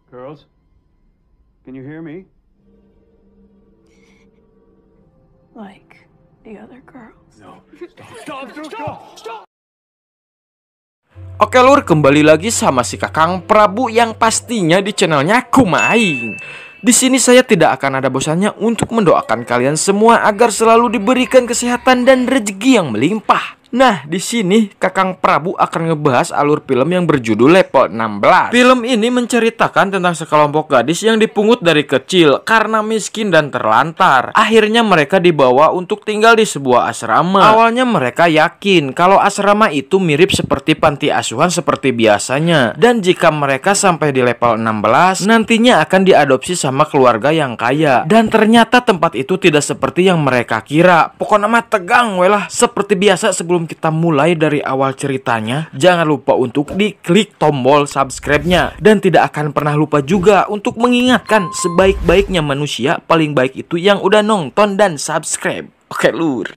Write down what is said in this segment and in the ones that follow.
Girls, can you hear me? Like the other girls. No. Stop. Oke lur, kembali lagi sama si Kakang Prabu yang pastinya di channelnya Kumaing. Di sini saya tidak akan ada bosannya untuk mendoakan kalian semua agar selalu diberikan kesehatan dan rezeki yang melimpah. Nah, di sini Kakang Prabu akan ngebahas alur film yang berjudul Level 16. Film ini menceritakan tentang sekelompok gadis yang dipungut dari kecil karena miskin dan terlantar. Akhirnya mereka dibawa untuk tinggal di sebuah asrama. Awalnya mereka yakin kalau asrama itu mirip seperti panti asuhan seperti biasanya. Dan jika mereka sampai di level 16, nantinya akan diadopsi sama keluarga yang kaya. Dan ternyata tempat itu tidak seperti yang mereka kira. Pokoknya mah tegang welah. Seperti biasa sebelum kita mulai dari awal ceritanya, jangan lupa untuk diklik tombol subscribe-nya. Dan tidak akan pernah lupa juga untuk mengingatkan sebaik-baiknya manusia paling baik itu yang udah nonton dan subscribe. Oke lur.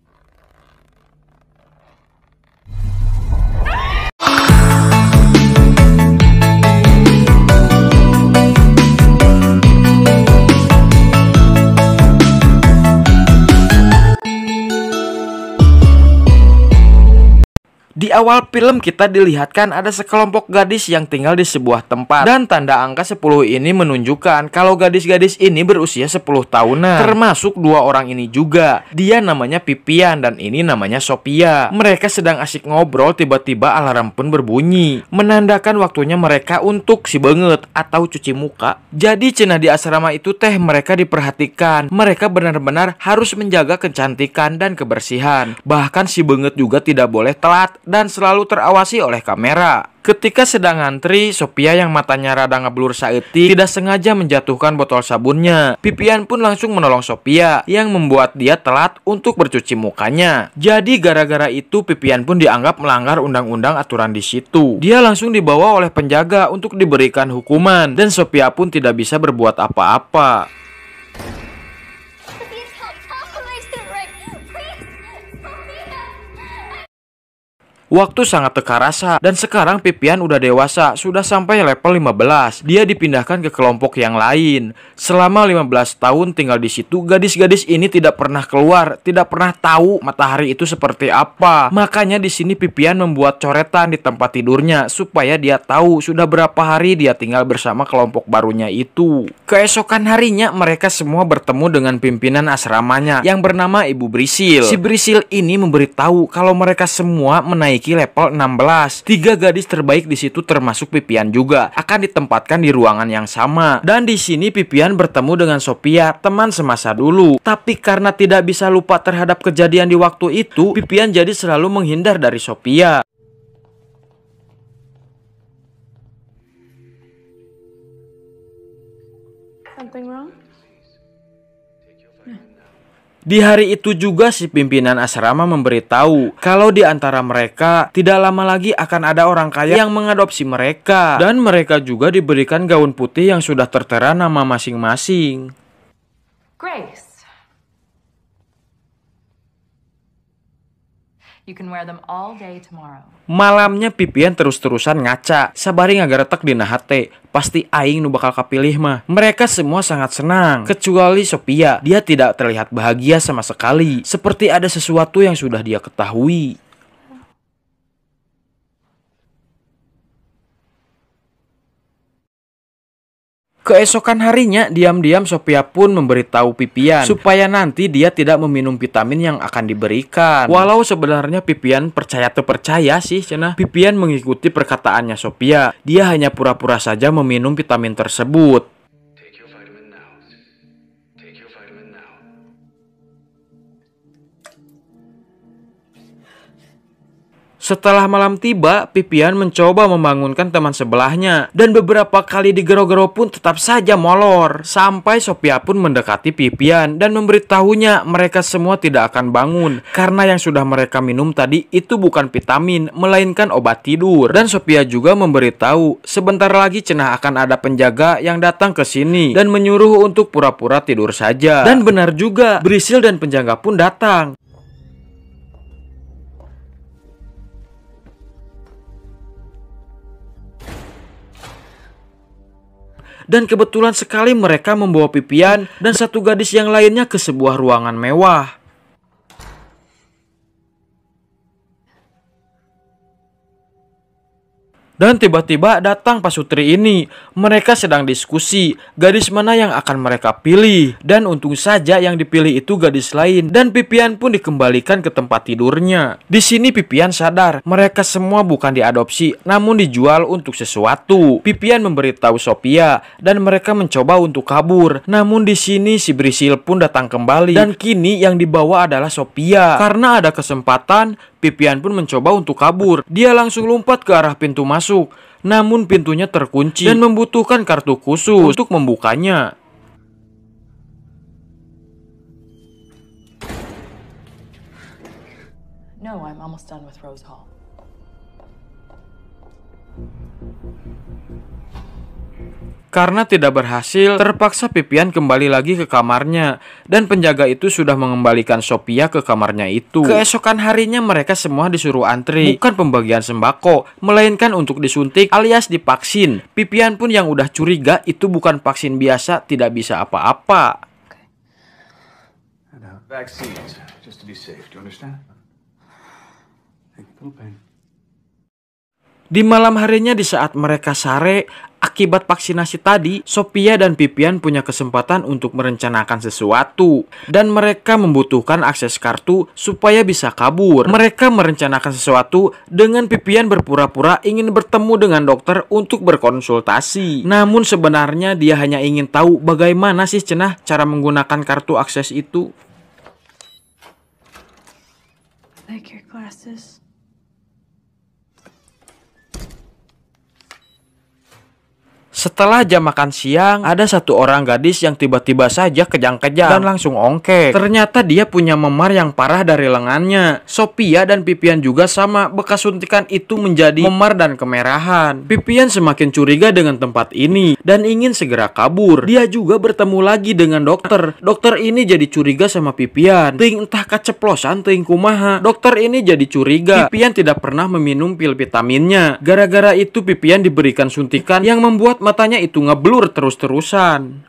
Di awal film kita dilihatkan ada sekelompok gadis yang tinggal di sebuah tempat. Dan tanda angka 10 ini menunjukkan kalau gadis-gadis ini berusia 10 tahunan. Termasuk dua orang ini juga. Dia namanya Pipian dan ini namanya Sophia. Mereka sedang asik ngobrol, tiba-tiba alarm pun berbunyi. Menandakan waktunya mereka untuk si benget atau cuci muka. Jadi cenah di asrama itu teh mereka diperhatikan. Mereka benar-benar harus menjaga kecantikan dan kebersihan. Bahkan si benget juga tidak boleh telat dan selalu terawasi oleh kamera. Ketika sedang ngantri, Sophia yang matanya rada ngeblur saeutik tidak sengaja menjatuhkan botol sabunnya. Pipian pun langsung menolong Sophia yang membuat dia telat untuk bercuci mukanya. Jadi gara-gara itu Pipian pun dianggap melanggar undang-undang aturan di situ. Dia langsung dibawa oleh penjaga untuk diberikan hukuman dan Sophia pun tidak bisa berbuat apa-apa. Waktu sangat teka rasa dan sekarang Pipian udah dewasa, sudah sampai level 15. Dia dipindahkan ke kelompok yang lain. Selama 15 tahun tinggal di situ, gadis-gadis ini tidak pernah keluar, tidak pernah tahu matahari itu seperti apa. Makanya di sini Pipian membuat coretan di tempat tidurnya supaya dia tahu sudah berapa hari dia tinggal bersama kelompok barunya itu. Keesokan harinya mereka semua bertemu dengan pimpinan asramanya yang bernama Ibu Brisil. Si Brisil ini memberitahu kalau mereka semua menaiki level 16. 3 gadis terbaik di situ termasuk Pipian juga akan ditempatkan di ruangan yang sama. Dan di sini Pipian bertemu dengan Sophia, teman semasa dulu. Tapi karena tidak bisa lupa terhadap kejadian di waktu itu, Pipian jadi selalu menghindar dari Sophia. Something wrong? Di hari itu juga si pimpinan asrama memberitahu kalau di antara mereka tidak lama lagi akan ada orang kaya yang mengadopsi mereka. Dan mereka juga diberikan gaun putih yang sudah tertera nama masing-masing. Grace. You can wear them all day tomorrow. Malamnya Pipian terus-terusan ngaca, sabari ngagaretek dina hate. Pasti aing nu bakal kapilih mah. Mereka semua sangat senang, kecuali Sophia. Dia tidak terlihat bahagia sama sekali, seperti ada sesuatu yang sudah dia ketahui. Keesokan harinya, diam-diam Sophia pun memberitahu Pipian supaya nanti dia tidak meminum vitamin yang akan diberikan. Walau sebenarnya Pipian percaya atau percaya sih cenah. Pipian mengikuti perkataannya Sophia. Dia hanya pura-pura saja meminum vitamin tersebut. Setelah malam tiba, Pipian mencoba membangunkan teman sebelahnya. Dan beberapa kali digero-gero pun tetap saja molor. Sampai Sophia pun mendekati Pipian dan memberitahunya mereka semua tidak akan bangun. Karena yang sudah mereka minum tadi itu bukan vitamin, melainkan obat tidur. Dan Sophia juga memberitahu sebentar lagi cenah akan ada penjaga yang datang ke sini dan menyuruh untuk pura-pura tidur saja. Dan benar juga, Brisil dan penjaga pun datang. Dan kebetulan sekali mereka membawa Pipian dan satu gadis yang lainnya ke sebuah ruangan mewah. Dan tiba-tiba datang pasutri ini. Mereka sedang diskusi gadis mana yang akan mereka pilih. Dan untung saja yang dipilih itu gadis lain. Dan Pipian pun dikembalikan ke tempat tidurnya. Di sini Pipian sadar mereka semua bukan diadopsi, namun dijual untuk sesuatu. Pipian memberitahu Sophia dan mereka mencoba untuk kabur. Namun di sini si Brisil pun datang kembali. Dan kini yang dibawa adalah Sophia. Karena ada kesempatan, Pipian pun mencoba untuk kabur. Dia langsung lompat ke arah pintu masuk. Namun pintunya terkunci dan membutuhkan kartu khusus untuk membukanya. No, I'm almost done with Rose Hall. Karena tidak berhasil, terpaksa Pipian kembali lagi ke kamarnya. Dan penjaga itu sudah mengembalikan Sophia ke kamarnya itu. Keesokan harinya mereka semua disuruh antri. Bukan pembagian sembako, melainkan untuk disuntik alias divaksin. Pipian pun yang udah curiga itu bukan vaksin biasa, tidak bisa apa-apa. Vaccines, just to be safe. Do you understand? Take a little pain. Di malam harinya di saat mereka sare, akibat vaksinasi tadi, Sophia dan Pipian punya kesempatan untuk merencanakan sesuatu. Dan mereka membutuhkan akses kartu supaya bisa kabur. Mereka merencanakan sesuatu dengan Pipian berpura-pura ingin bertemu dengan dokter untuk berkonsultasi. Namun sebenarnya dia hanya ingin tahu bagaimana sih cenah cara menggunakan kartu akses itu. I like your glasses. Setelah jam makan siang, ada satu orang gadis yang tiba-tiba saja kejang-kejang dan langsung ongkek. Ternyata dia punya memar yang parah dari lengannya. Sophia dan Pipian juga sama, bekas suntikan itu menjadi memar dan kemerahan. Pipian semakin curiga dengan tempat ini dan ingin segera kabur. Dia juga bertemu lagi dengan dokter. Dokter ini jadi curiga sama Pipian. Ting entah kaceplosan ting kumaha. Dokter ini jadi curiga. Pipian tidak pernah meminum pil vitaminnya. Gara-gara itu Pipian diberikan suntikan yang membuat matanya itu ngeblur terus-terusan.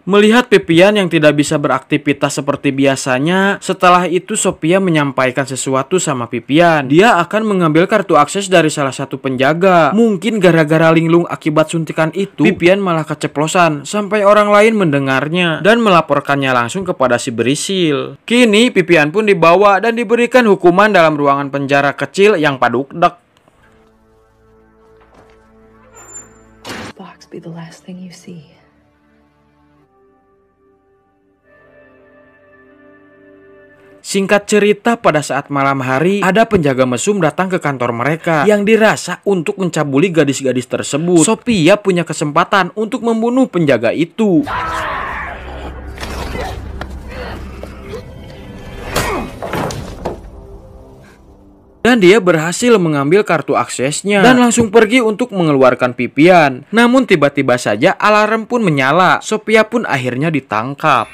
Melihat Pipian yang tidak bisa beraktivitas seperti biasanya, setelah itu Sophia menyampaikan sesuatu sama Pipian. Dia akan mengambil kartu akses dari salah satu penjaga. Mungkin gara-gara linglung akibat suntikan itu, Pipian malah keceplosan sampai orang lain mendengarnya dan melaporkannya langsung kepada si Brisil. Kini Pipian pun dibawa dan diberikan hukuman dalam ruangan penjara kecil yang padukdek. This box be the last thing you see. Singkat cerita, pada saat malam hari, ada penjaga mesum datang ke kantor mereka yang dirasa untuk mencabuli gadis-gadis tersebut. Sophia punya kesempatan untuk membunuh penjaga itu. Dan dia berhasil mengambil kartu aksesnya dan langsung pergi untuk mengeluarkan Pipian. Namun tiba-tiba saja alarm pun menyala. Sophia pun akhirnya ditangkap.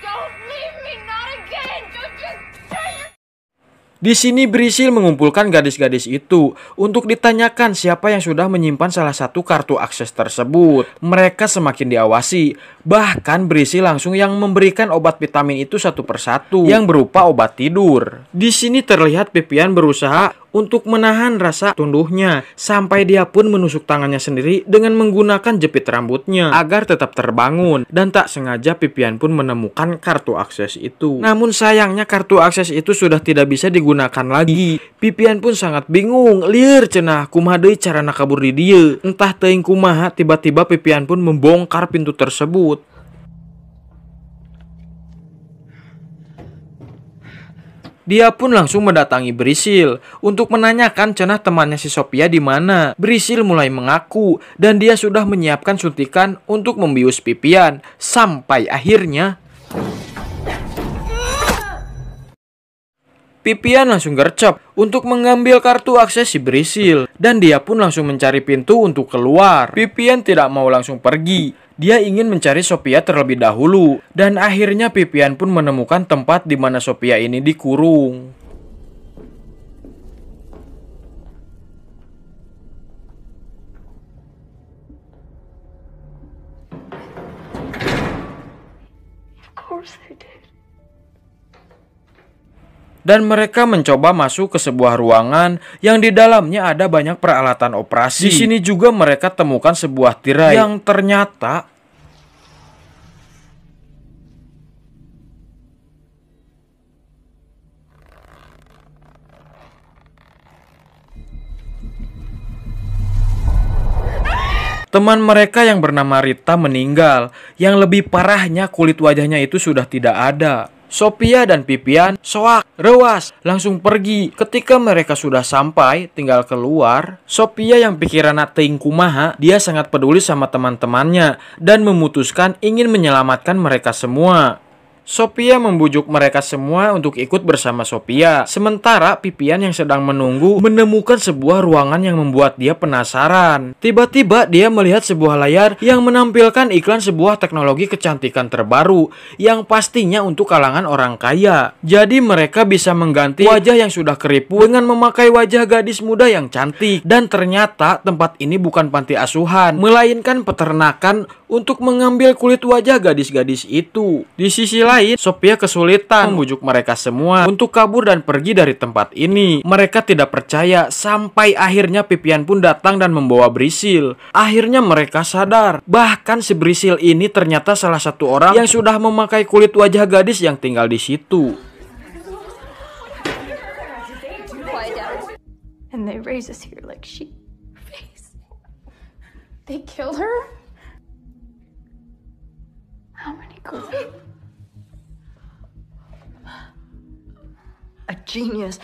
Di sini Brisil mengumpulkan gadis-gadis itu untuk ditanyakan siapa yang sudah menyimpan salah satu kartu akses tersebut. Mereka semakin diawasi. Bahkan Brisil langsung yang memberikan obat vitamin itu satu persatu yang berupa obat tidur. Di sini terlihat Pipian berusaha untuk menahan rasa tunduhnya sampai dia pun menusuk tangannya sendiri dengan menggunakan jepit rambutnya agar tetap terbangun. Dan tak sengaja Pipian pun menemukan kartu akses itu. Namun sayangnya kartu akses itu sudah tidak bisa digunakan lagi. Pipian pun sangat bingung. Lieur cenah kumaha deui carana kabur di dieu. Entah teuing kumaha tiba-tiba Pipian pun membongkar pintu tersebut. Dia pun langsung mendatangi Brisil untuk menanyakan cenah temannya si Sophia di mana. Brisil mulai mengaku dan dia sudah menyiapkan suntikan untuk membius Pipian. Sampai akhirnya Pipian langsung gercep untuk mengambil kartu akses si Brisil, dan dia pun langsung mencari pintu untuk keluar. Pipian tidak mau langsung pergi. Dia ingin mencari Sophia terlebih dahulu, dan akhirnya Pipian pun menemukan tempat di mana Sophia ini dikurung. Dan mereka mencoba masuk ke sebuah ruangan yang di dalamnya ada banyak peralatan operasi. Di sini juga mereka temukan sebuah tirai yang ternyata teman mereka yang bernama Rita meninggal. Yang lebih parahnya, kulit wajahnya itu sudah tidak ada. Sophia dan Pipian soak, rewas, langsung pergi. Ketika mereka sudah sampai, tinggal keluar. Sophia yang pikiran teuing kumaha, dia sangat peduli sama teman-temannya dan memutuskan ingin menyelamatkan mereka semua. Sophia membujuk mereka semua untuk ikut bersama Sophia. Sementara Pipian yang sedang menunggu menemukan sebuah ruangan yang membuat dia penasaran. Tiba-tiba dia melihat sebuah layar yang menampilkan iklan sebuah teknologi kecantikan terbaru yang pastinya untuk kalangan orang kaya. Jadi mereka bisa mengganti wajah yang sudah keriput dengan memakai wajah gadis muda yang cantik. Dan ternyata tempat ini bukan panti asuhan, melainkan peternakan untuk mengambil kulit wajah gadis-gadis itu. Di sisi lain, Sophia kesulitan membujuk mereka semua untuk kabur dan pergi dari tempat ini. Mereka tidak percaya sampai akhirnya Pipian pun datang dan membawa Brisil. Akhirnya mereka sadar, bahkan si Brisil ini ternyata salah satu orang yang sudah memakai kulit wajah gadis yang tinggal di situ. And they raise us here like sheep. They killed her? How many girls? A genius.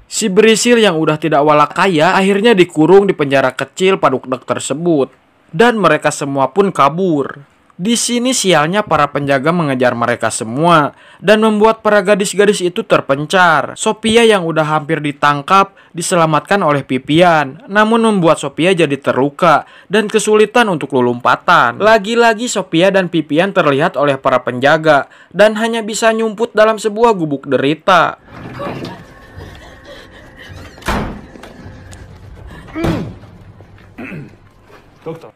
Si Brisil yang udah tidak walak kaya akhirnya dikurung di penjara kecil padukdek tersebut. Dan mereka semua pun kabur. Di sini sialnya para penjaga mengejar mereka semua dan membuat para gadis-gadis itu terpencar. Sophia yang udah hampir ditangkap diselamatkan oleh Pipian, namun membuat Sophia jadi terluka dan kesulitan untuk lompatan. Lagi-lagi Sophia dan Pipian terlihat oleh para penjaga dan hanya bisa nyumput dalam sebuah gubuk derita.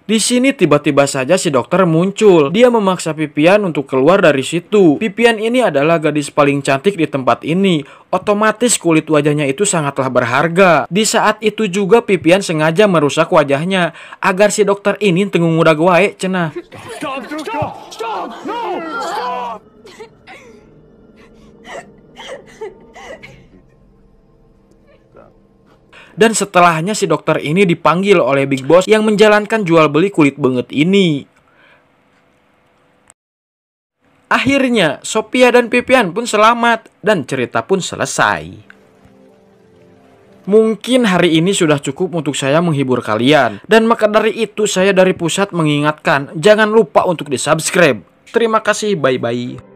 Di sini tiba-tiba saja si dokter muncul. Dia memaksa Pipian untuk keluar dari situ. Pipian ini adalah gadis paling cantik di tempat ini. Otomatis kulit wajahnya itu sangatlah berharga. Di saat itu juga Pipian sengaja merusak wajahnya agar si dokter ini tengung udah wae cenah. Stop! No! Stop! Dan setelahnya si dokter ini dipanggil oleh Big Boss yang menjalankan jual beli kulit banget ini. Akhirnya Sophia dan Pipian pun selamat dan cerita pun selesai. Mungkin hari ini sudah cukup untuk saya menghibur kalian. Dan maka dari itu saya dari pusat mengingatkan, jangan lupa untuk di subscribe. Terima kasih, bye-bye.